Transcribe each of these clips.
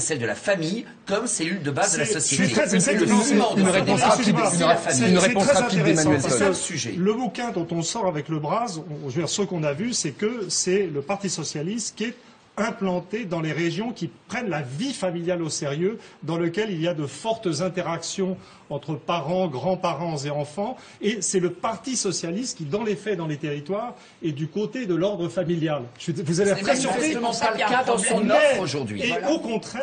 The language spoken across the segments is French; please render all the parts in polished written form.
celle de la famille comme cellule de base de la société. Une réponse rapide d'Emmanuel Todd. C'est le sujet. Le bouquin dont on sort avec le Braz, je veux dire, ce qu'on a vu, c'est que c'est le Parti socialiste qui est implanté dans les régions qui prennent la vie familiale au sérieux, dans lequel il y a de fortes interactions entre parents, grands-parents et enfants. Et c'est le Parti socialiste qui, dans les faits, dans les territoires, est du côté de l'ordre familial. Vous allez être très surpris. Ce n'est pas le cas dans son offre aujourd'hui. Et au contraire,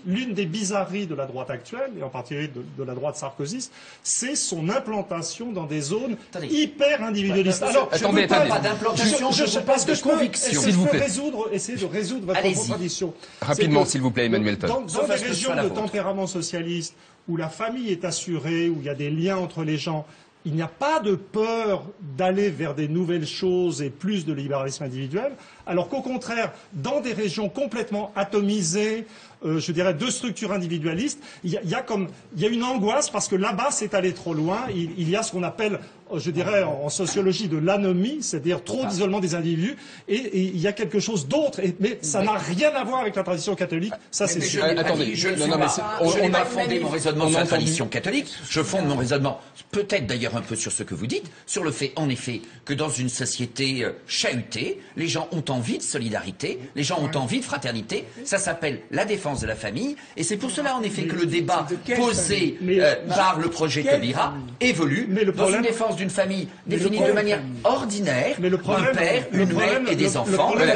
l'une des bizarreries de la droite actuelle, et en particulier de la droite sarkozyste, c'est son implantation dans des zones hyper individualistes. Alors, attendez. Pas d'implantation, je passe de conviction. S'il vous plaît. Essayer de résoudre votre contradiction. Rapidement, s'il vous plaît, Emmanuel Todd. Dans des régions de tempérament socialiste, où la famille est assurée, où il y a des liens entre les gens, il n'y a pas de peur d'aller vers des nouvelles choses et plus de libéralisme individuel, alors qu'au contraire, dans des régions complètement atomisées, je dirais, de structures individualistes, il y a une angoisse parce que là-bas, c'est allé trop loin. Il y a ce qu'on appelle, je dirais, en sociologie de l'anomie, c'est-à-dire trop d'isolement des individus, et il y a quelque chose d'autre. Mais ça n'a rien à voir avec la tradition catholique, ça c'est sûr. Attendez, je n'ai pas fondé mon raisonnement sur la tradition catholique, je fonde mon raisonnement, peut-être d'ailleurs un peu sur ce que vous dites, sur le fait, en effet, que dans une société chahutée, les gens ont envie de solidarité, les gens ont envie de fraternité, ça s'appelle la défense de la famille, et c'est pour cela en effet que le débat posé par le projet Taubira évolue dans une défense d'une famille définie de manière ordinaire, un père, une mère et des enfants. Le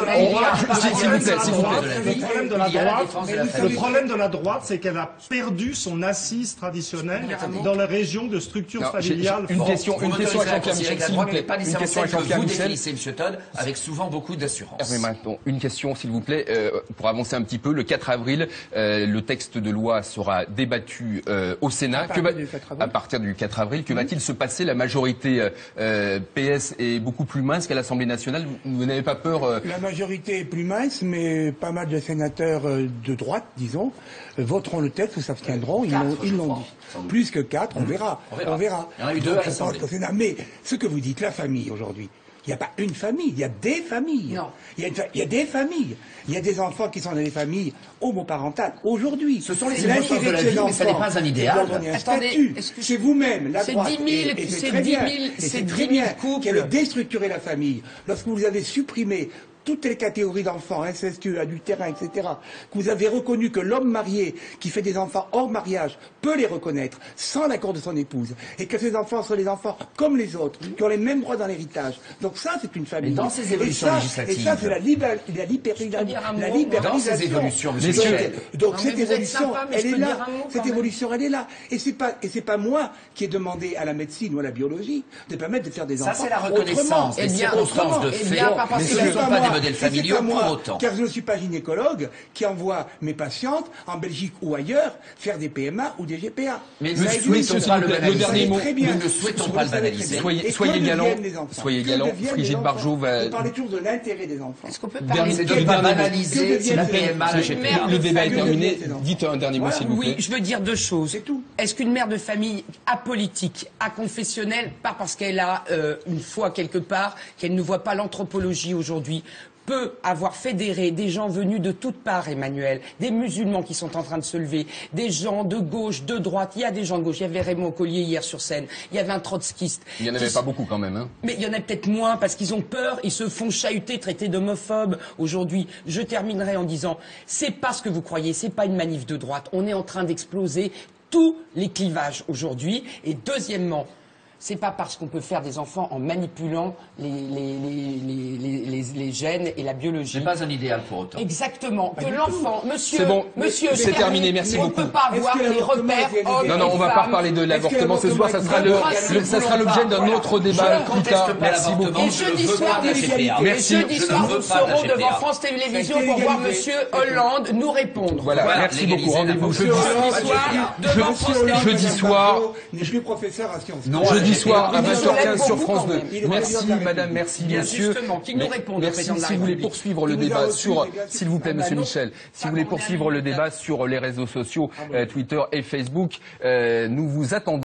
problème de la droite, c'est qu'elle a perdu son assise traditionnelle dans la région de structures familiales. Une question à Jean-Pierre Michel, s'il vous plaît. Une question à Jean-Pierre Michel. Vous définissez, M. Todd, avec souvent beaucoup d'assurance. Une question, s'il vous plaît, pour avancer un petit peu. Le 4 avril, le texte de loi sera débattu au Sénat. À partir du 4 avril, que va-t-il se passer? La majorité PS est beaucoup plus mince qu'à l'Assemblée nationale. Vous n'avez pas peur La majorité est plus mince, mais pas mal de sénateurs de droite, disons, voteront le texte ou s'abstiendront. Ils l'ont dit. Plus que 4, on verra. On verra. Il y en a eu 2 à l'Assemblée. Mais ce que vous dites, la famille aujourd'hui, il n'y a pas une famille, il y a des familles. Non. Il y a des familles. Il y a des enfants qui sont dans des familles homoparentales aujourd'hui. Ce sont les circonstances de la vie, mais ça n'est pas un idéal. Attendez, c'est vous-même, la droite. C'est 10 000 couples qui allez déstructurer la famille. Lorsque vous avez supprimé toutes les catégories d'enfants, incestueux, adultérins, etc., que vous avez reconnu que l'homme marié qui fait des enfants hors mariage peut les reconnaître sans l'accord de son épouse, et que ces enfants sont des enfants comme les autres, qui ont les mêmes droits dans l'héritage. Donc ça, c'est une famille. Mais dans ces évolutions législatives... Et ça, c'est la libéralisation. Dans ces évolutions, donc cette évolution, elle est là. Cette évolution, elle est là. Et c'est pas moi qui ai demandé à la médecine ou à la biologie de permettre de faire des enfants. Ça, c'est la reconnaissance des circonstances de fait, mais ce ne sont pas des modèles familiaux pour autant. Car je ne suis pas gynécologue qui envoie mes patientes en Belgique ou ailleurs faire des PMA ou des GPA. Mais nous ne souhaitons pas le banaliser. Nous ne souhaitons pas le banaliser. Soyez galant. Soyez galant. Brigitte Bardot va... Vous parlez toujours de l'intérêt des enfants. Est-ce qu'on peut parler de ne pas banaliser la PMA, la GPA? Le débat est terminé. Dites un dernier mot, s'il vous plaît. Oui, je veux dire 2 choses. C'est tout. Est-ce qu'une mère de famille apolitique, aconfessionnelle, pas parce qu'elle a une foi quelque part, qu'elle ne voit pas l'anthropologie aujourd'hui, peut avoir fédéré des gens venus de toutes parts, Emmanuel, des musulmans qui sont en train de se lever, des gens de gauche, de droite, il y a des gens de gauche, il y avait Raymond Collier hier sur scène, il y avait un trotskiste. Il n'y en avait pas beaucoup quand même, hein. Mais il y en a peut-être moins parce qu'ils ont peur, ils se font chahuter, traiter d'homophobes aujourd'hui. Je terminerai en disant, c'est pas ce que vous croyez, c'est pas une manif de droite, on est en train d'exploser tous les clivages aujourd'hui. Et deuxièmement, c'est pas parce qu'on peut faire des enfants en manipulant les gènes et la biologie. C'est pas un idéal pour autant. Exactement. Que l'enfant, monsieur, c'est terminé, merci beaucoup. On ne peut pas avoir les repères hommes et Non, on va pas reparler de l'avortement ce soir, ça sera l'objet d'un autre débat plus tard. Merci beaucoup. Et jeudi soir, nous serons devant France Télévisions pour voir monsieur Hollande nous répondre. Voilà, merci beaucoup. Rendez-vous jeudi soir. Je suis professeur à Sciences Po. Jeudi soir à 20h15 sur France 2. Merci madame, merci messieurs. Merci. Si vous voulez poursuivre le débat sur, s'il vous plaît monsieur Michel, si vous voulez poursuivre le débat sur les réseaux sociaux, Twitter et Facebook, nous vous attendons.